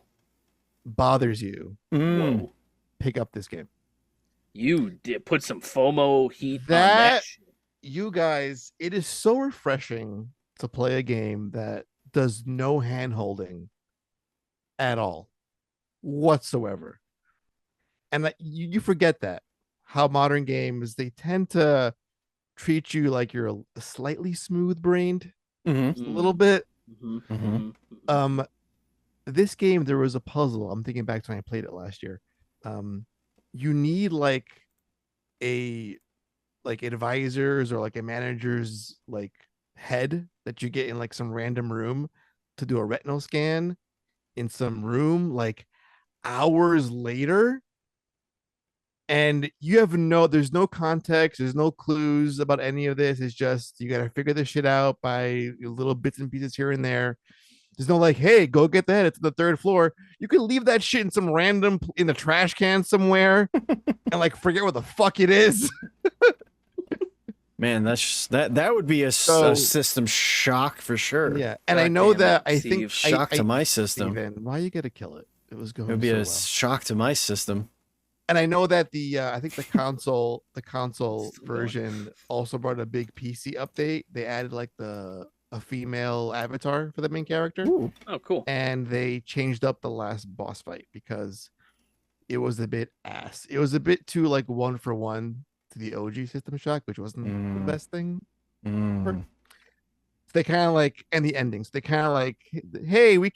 bothers you, whoa, pick up this game. You did put some FOMO heat on that shit. You guys, it is so refreshing to play a game that does no hand-holding at all whatsoever, and that you forget that how modern games, they tend to treat you like you're a slightly smooth-brained, a little bit. This game, there was a puzzle. I'm thinking back to when I played it last year. You need advisors or a manager's head that you get in some random room to do a retinal scan in some room hours later, and there's no context, there's no clues about any of this. It's just you got to figure this shit out by little bits and pieces here and there. There's no hey, go get that, it's the third floor. You could leave that shit in some random in the trash can somewhere and forget what the fuck it is. Man, that would be a system shock for sure. Yeah, and I know that I think shock to my system. Steven, why you gotta kill it? It was going. It would be a shock to my system. And I know that I think the console version also brought a big PC update. They added a female avatar for the main character. Ooh. Oh, cool. And they changed up the last boss fight because it was a bit ass. It was a bit too 1-for-1 to the OG System Shock, which wasn't the best thing. So they kind of and the endings, they kind of hey, we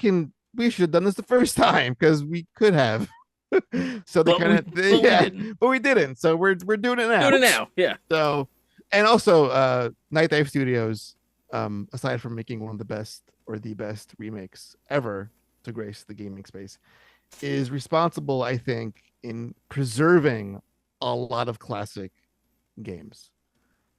should have done this the first time because we could have. So they kind of but we didn't. So we're doing it now. Yeah. So, and also Night Dive Studios, aside from making one of the best or the best remakes ever to grace the gaming space, is responsible, I think, in preserving a lot of classic games.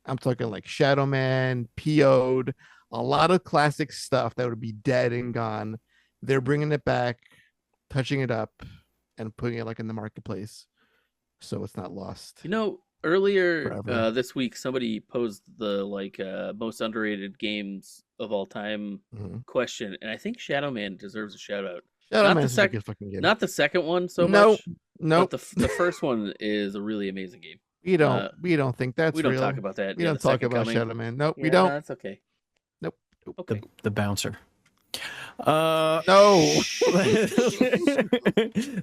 I'm talking Shadow Man, PO'd, a lot of classic stuff that would be dead and gone. They're bringing it back, touching it up, and putting it in the marketplace, so it's not lost. Earlier this week, somebody posed the most underrated games of all time question, and I think Shadow Man deserves a shout out. Shadow Man's a good fucking game. Not the second one so much. No. But the first one is a really amazing game. We don't think that's we don't real. talk about that. We don't talk about Shadow Man. Nope, we Yeah, don't. That's okay. Nope. Okay. The bouncer. No.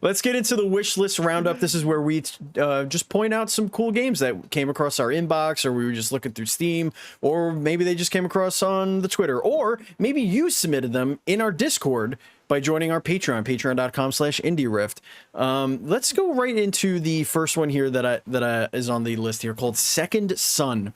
Let's get into the wish list roundup. This is where we just point out some cool games that came across our inbox, or we were just looking through Steam, or maybe they just came across on the Twitter, or maybe you submitted them in our Discord by joining our Patreon, patreon.com/indieRIFT. Let's go right into the first one here that is on the list here, called Second Son.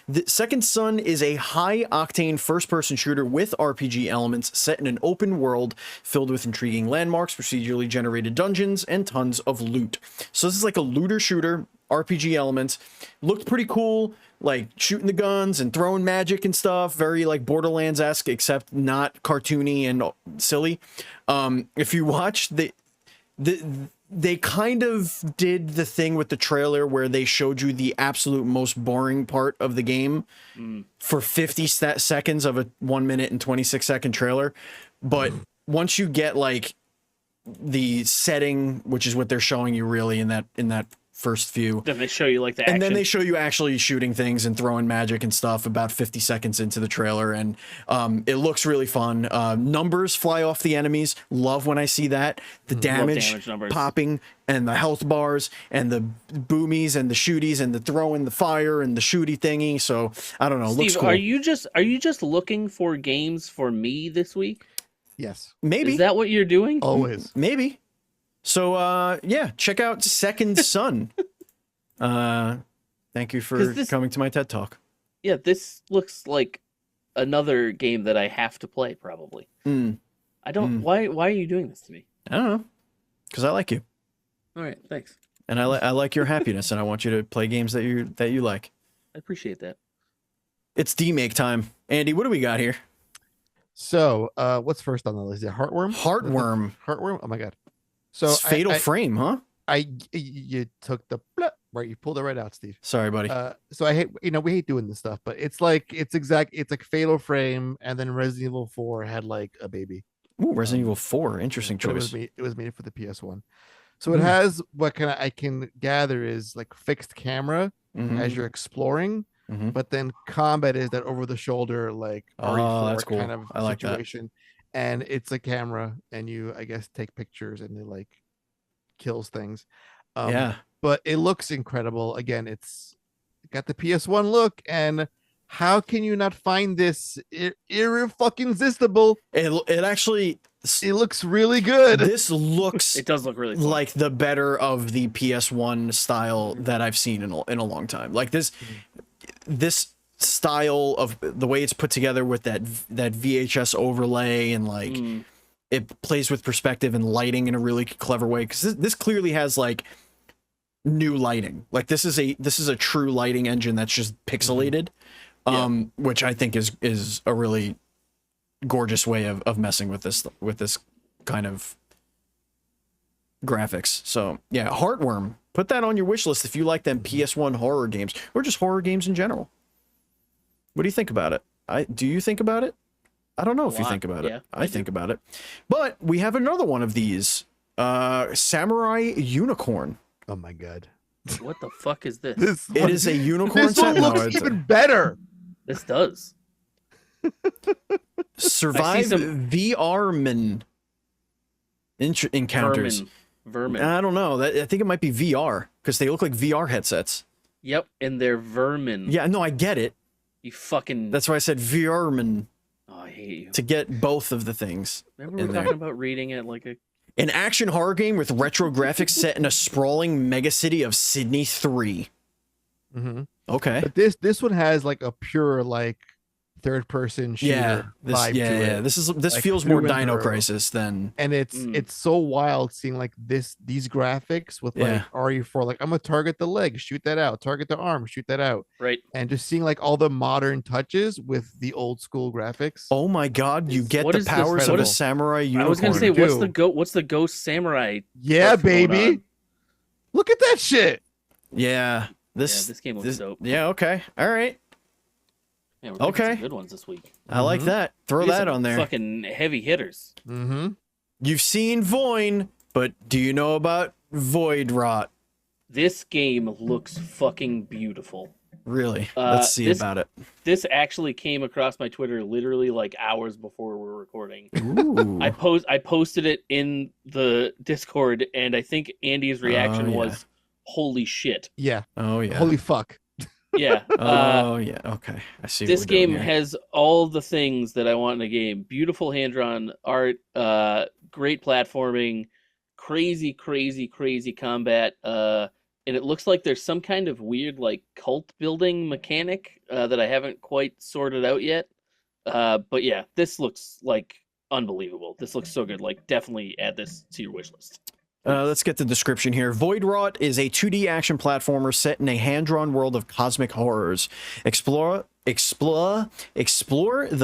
The Second Son is a high-octane first-person shooter with RPG elements set in an open world filled with intriguing landmarks, procedurally generated dungeons, and tons of loot. So this is like a looter-shooter, RPG elements. Looked pretty cool, like shooting the guns and throwing magic and stuff. Very like Borderlands-esque, except not cartoony and silly. If you watch they kind of did the thing with the trailer where they showed you the absolute most boring part of the game for 50 seconds of a 1 minute and 26-second trailer. But once you get like the setting, which is what they're showing you really in that first few, Then they show you like the action. and then they show you actually shooting things and throwing magic and stuff about 50 seconds into the trailer, and it looks really fun. Numbers fly off the enemies. Love when I see that. The damage numbers. popping, and the health bars, and the boomies, and the shooties, and the throwing the fire, and the shooty thingy. So, I don't know. Steve, Looks cool. are you just looking for games for me this week? Yes. Maybe. Is that what you're doing? Always. Maybe. So, yeah, check out Second Son. Thank you for coming to my TED Talk. Yeah, this looks like another game that I have to play, probably. I don't... Why are you doing this to me? I don't know. Because I like you. All right, thanks. And I like your happiness, and I want you to play games that you like. I appreciate that. It's D-Make time. Andy, what do we got here? So, what's first on the list? Is it Heartworm? Heartworm. Heartworm? Oh my god. So It's Fatal Frame, huh? you took the right, you pulled it right out, Steve. Sorry, buddy. So I hate, we hate doing this stuff, but it's like Fatal Frame, and then Resident Evil 4 had like a baby. Ooh, Resident Evil 4. Interesting But choice. it was made for the PS1. So it has what I can gather is like fixed camera as you're exploring, but then combat is that over the shoulder like that's cool. kind of I like situation. And it's a camera, and you, I guess, take pictures, and it like kills things. Yeah. But it looks incredible. Again, it's got the PS1 look, and how can you not find this irrefucking-sistible? It actually... It looks really good. This looks... It does look really fun. like the better of the PS1 style that I've seen in a long time. Like this style of the way it's put together with that VHS overlay, and like it plays with perspective and lighting in a really clever way, because this clearly has like new lighting. Like this is a true lighting engine that's just pixelated, which I think is a really gorgeous way of messing with this kind of graphics. So yeah, Heartworm, put that on your wish list if you like them PS1 horror games, or just horror games in general. What do you think about it? Do you think about it? I don't know if you think about it. I think about it. But we have another one of these. Samurai Unicorn. Oh my god. What the fuck is this? It is a unicorn. This one looks even better. This does. Survive VR-man encounters. Vermin. I don't know. I think it might be VR, because they look like VR headsets. Yep, and they're vermin. Yeah, no, I get it. You fucking... That's why I said VR-man. Oh, I hate you. To get both of the things. Remember we were talking about reading it like a... An action horror game with retro graphics set in a sprawling megacity of Sydney 3. Okay. But this one has like a pure like third person shooter vibe to it. This Like, feels more through and Dino through. Crisis than... And it's so wild seeing like these graphics with like RE4, like I'm gonna target the leg, shoot that out, target the arm, shoot that out. Right. And just seeing like all the modern touches with the old school graphics. Oh my god, you get What the is this? powers of What a is- samurai unicorn. I was gonna say, do. what's the ghost samurai? Yeah, stuff going baby. on? Look at that shit. Yeah. This game looks dope. Yeah, okay. All right. Yeah, we're picking Okay. some good ones this week. I like that. Throw We got that some on there. Fucking heavy hitters. You've seen VOIN, but do you know about Voidwrought? This game looks fucking beautiful. Really? Let's see about it. This actually came across my Twitter literally like hours before we were recording. Ooh. I posted it in the Discord, and I think Andy's reaction was, "Holy shit!" Yeah. Oh yeah. Holy fuck. Yeah. Oh yeah. Okay. I see. This what we're doing game here. has all the things that I want in a game: beautiful hand-drawn art, great platforming, crazy combat, and it looks like there's some kind of weird like cult building mechanic that I haven't quite sorted out yet. But yeah, this looks like unbelievable. This looks so good. Like, definitely add this to your wish list. Let's get the description here. Voidwrought is a 2D action platformer set in a hand-drawn world of cosmic horrors. Explore the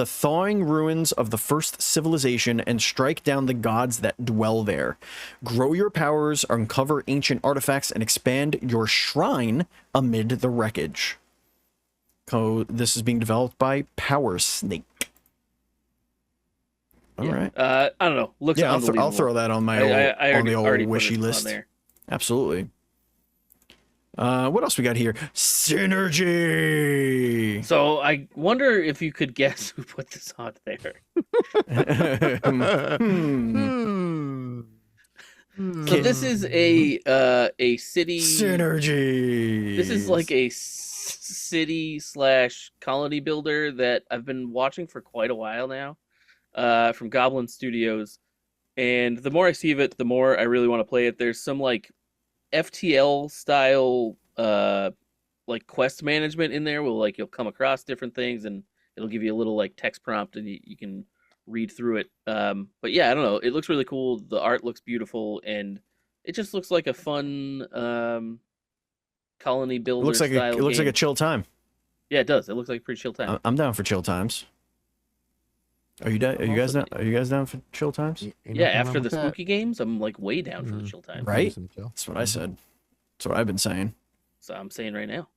thawing ruins of the first civilization and strike down the gods that dwell there. Grow your powers, uncover ancient artifacts, and expand your shrine amid the wreckage. This is being developed by Power Snake. All right. I don't know. Looks unbelievable. I'll throw that on my old wishy list. Absolutely. What else we got here? Synergy. So I wonder if you could guess who put this on there. So this is a city synergy. This is like a city / colony builder that I've been watching for quite a while now. From Goblin Studios, and the more I see of it, the more I really want to play it. There's some like FTL style like quest management in there where like you'll come across different things and it'll give you a little like text prompt and you can read through it. But yeah, I don't know. It looks really cool. The art looks beautiful, and it just looks like a fun colony builder. It looks like a chill time. Yeah, it does. It looks like a pretty chill time. I'm down for chill times. Are you down? Are you guys down for chill times? Yeah, after the spooky games, I'm like way down for the chill times. Right? That's what I said. That's what I've been saying. So I'm saying right now.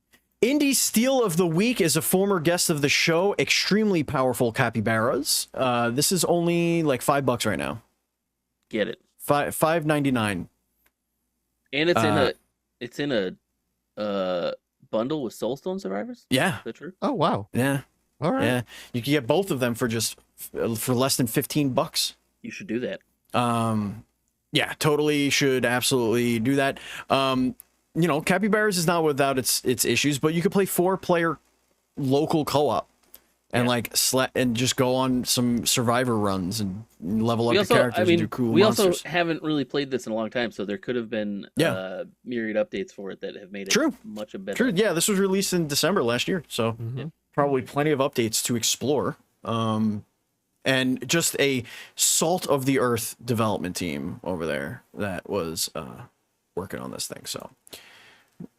Indie Steal of the Week is a former guest of the show, Extremely Powerful Capybaras. This is only like $5 right now. Get it. $5.99. And it's in a bundle with Soulstone Survivors. Yeah. Is that true? Oh wow. Yeah. All right. Yeah. You can get both of them for less than $15. You should do that. Yeah, totally should absolutely do that. You know, Capybaras is not without its issues, but you could play 4-player local co-op and and just go on some survivor runs and level up the characters and do cool monsters. We also haven't really played this in a long time, so there could have been myriad updates for it that have made it much better. True. Yeah, this was released in December last year, so probably plenty of updates to explore. And just a salt of the earth development team over there that was working on this thing. So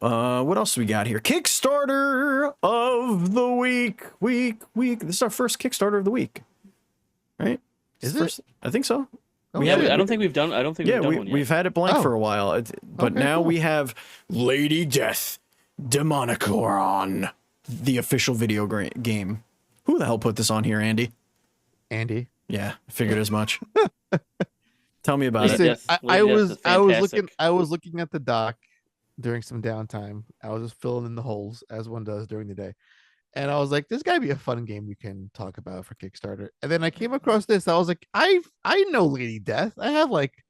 what else we got here? Kickstarter of the week. This is our first Kickstarter of the week, right? Is it? I think so. I don't think we've done one yet. We've had it blank for a while, but now we have Lady Death Demonicoron, the official video game. Who the hell put this on here, Andy? Andy. Yeah, I figured as much. Tell me about it. I was looking at the doc during some downtime. I was just filling in the holes as one does during the day. And I was like, this gotta be a fun game we can talk about for Kickstarter. And then I came across this. I was like, I know Lady Death. I have like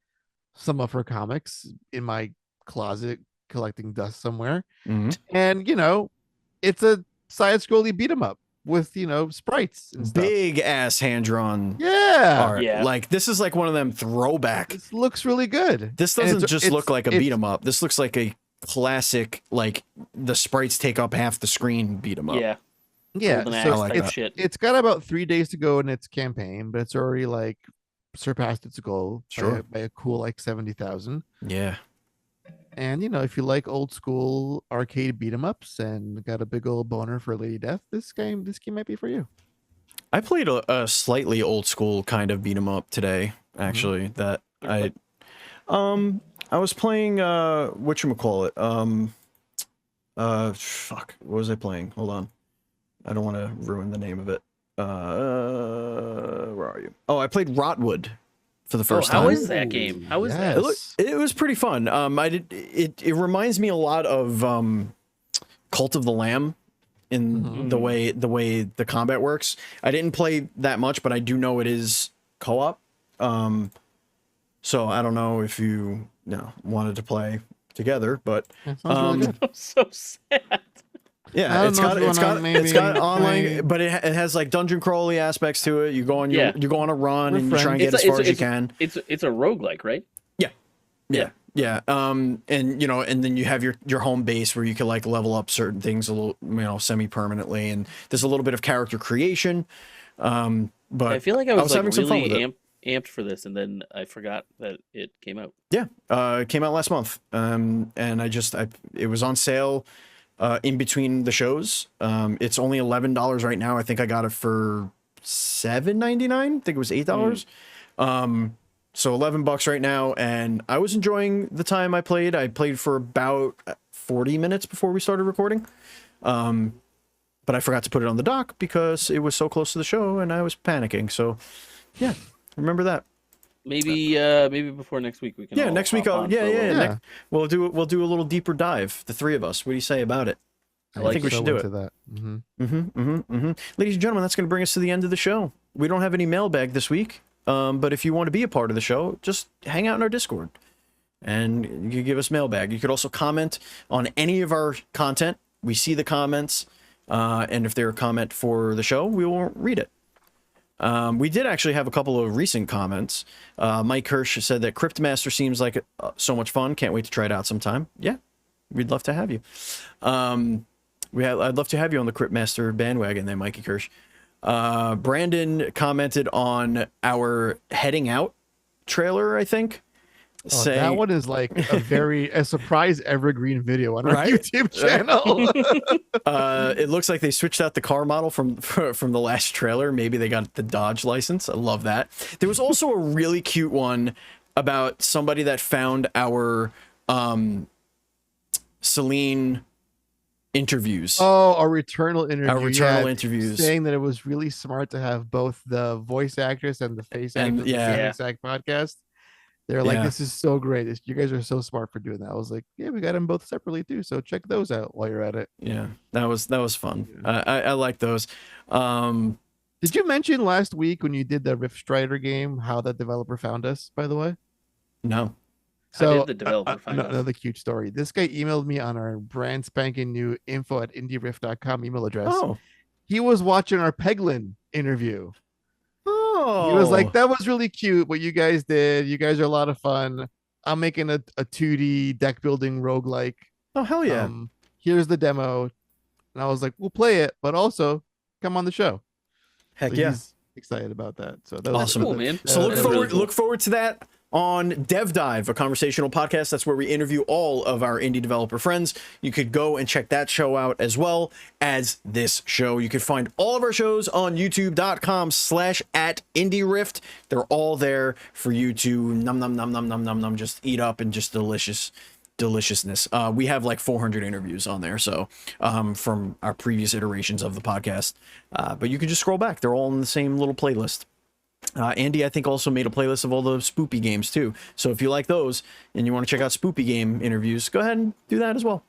some of her comics in my closet collecting dust somewhere. And you know, it's a side-scrolly beat 'em up with, you know, sprites and stuff. Big ass hand-drawn art. Yeah. Like this is like one of them throwback. This looks really good. This doesn't just look like a beat 'em up. This looks like a classic, like the sprites take up half the screen beat 'em up. Yeah. So it's got about 3 days to go in its campaign, but it's already like surpassed its goal by a cool like 70,000. Yeah. And you know, if you like old school arcade beat 'em ups and got a big old boner for Lady Death, this game might be for you. I played a slightly old school kind of beat 'em up today, actually. That I was playing whatchamacallit. Fuck, what was I playing? Hold on. I don't want to ruin the name of it. Where are you? Oh, I played Rotwood for the first time. How is that game? How is that? It was pretty fun. It reminds me a lot of Cult of the Lamb in the way the combat works. I didn't play that much, but I do know it is co-op. So I don't know if you wanted to play together, but That sounds really good. I'm so sad. yeah, I it's don't know got if it's you got wanna online, maybe- but it has like dungeon crawly aspects to it. You go on Yeah. you go on a run We're and you try and friends. get as far as you can. It's a roguelike, right? Yeah. And you know, and then you have your home base where you can like level up certain things a little, semi-permanently, and there's a little bit of character creation. But I feel like I was, having some fun with really it. amped for this, and then I forgot that it came out. Yeah, it came out last month. And it was on sale in between the shows. It's only $11 right now. I think I got it for $7.99. I think it was $8. So $11 right now, and I was enjoying the time I played. I played for about 40 minutes before we started recording. But I forgot to put it on the dock because it was so close to the show and I was panicking. So yeah, remember that. Maybe before next week we can. Yeah, all next week hop I'll on for a little bit. next, we'll do a little deeper dive, the three of us. What do you say about it? I think we should do it. That. Ladies and gentlemen, that's going to bring us to the end of the show. We don't have any mailbag this week, but if you want to be a part of the show, just hang out in our Discord and you give us mailbag. You could also comment on any of our content. We see the comments, and if they're a comment for the show, we will read it. We did actually have a couple of recent comments. Mike Hirsch said that Cryptmaster seems like so much fun. Can't wait to try it out sometime. Yeah, we'd love to have you. I'd love to have you on the Cryptmaster bandwagon there, Mikey Kirsch. Brandon commented on our Heading Out trailer, I think. Oh, that one is like a surprise evergreen video on our Right? YouTube channel. It looks like they switched out the car model from the last trailer. Maybe they got the Dodge license. I love that. There was also a really cute one about somebody that found our Celine interviews. Oh, our Returnal interview. Our Returnal interviews. Saying that it was really smart to have both the voice actress and the face And, actress yeah. on the same exact podcast. They're like, Yeah. this is so great. You guys are so smart for doing that. I was like, yeah, we got them both separately too. So check those out while you're at it. Yeah, that was fun. I like those. Did you mention last week when you did the Rift Strider game how that developer found us, by the way? No. How did the developer find us? Another cute story. This guy emailed me on our brand spanking new info@indierift.com email address. Oh. He was watching our Peglin interview. Oh. He was like, that was really cute what you guys did. You guys are a lot of fun. I'm making a 2D deck building roguelike. Oh, hell yeah. Here's the demo. And I was like, we'll play it, but also come on the show. Heck So yeah. he's excited about that. So that was Awesome. Cool, man. So That is really cool. look forward to that on Dev Dive, a conversational podcast. That's where we interview all of our indie developer friends. You could go and check that show out as well as this show. You can find all of our shows on youtube.com/@indieRIFT. They're all there for you to num just eat up and just deliciousness. We have like 400 interviews on there, so from our previous iterations of the podcast, but you can just scroll back. They're all in the same little playlist. Andy, I think, also made a playlist of all the spoopy games too. So if you like those and you want to check out spoopy game interviews, go ahead and do that as well.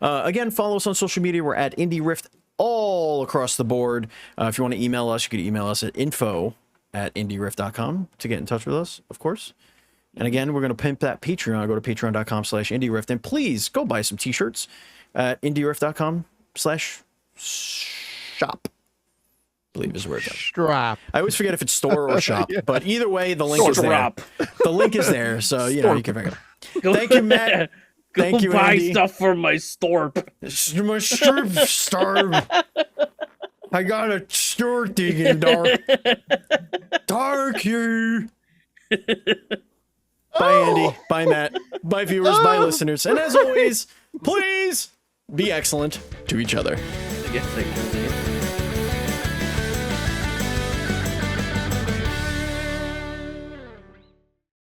Again, follow us on social media. We're at indieRIFT all across the board. If you want to email us, you can email us at info@indierift.com to get in touch with us, of course. And again, we're going to pimp that Patreon. Go to patreon.com/indieRIFT, and please go buy some t-shirts at indieRIFT.com/shop. I believe is where it goes. Strap. I always forget if it's store or shop, but either way, the link is there. Drop. The link is there, so you know you can figure it out. Thank you, Matt. Go Thank you, buy Andy. stuff for my storp. My strip starve. I got a store digging dark. Dark here. Bye, Andy. Bye, Matt. Bye, viewers. Bye, listeners. And as always, please be excellent to each other. Yes, I can.